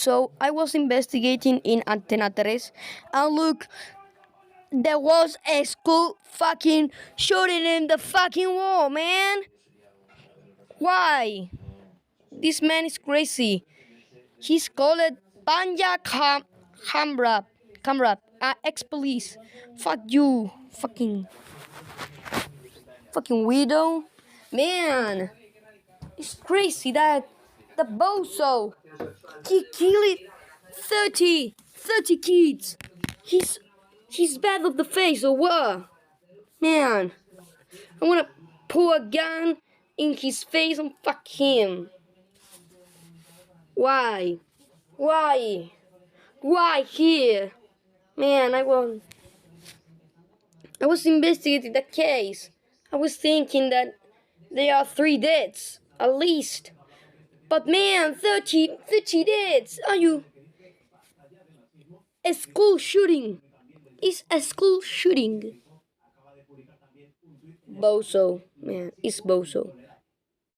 So I was investigating in Antena 3, and look, there was a school fucking shooting in the fucking wall, man. Why? This man is crazy. He's called Kamrap. Kamrap. Ex-police. Fuck you. Fucking widow. Man. It's crazy that the bozo. He killed 30 kids. He's bad of the face or what? Man. I wanna pull a gun in his face and fuck him. Why? Why? Why here? Man, I was investigating the case. I was thinking that there are 3 deaths, at least. But man, 30 deaths! Are you... A school shooting! It's a school shooting. Bozo, man, it's bozo.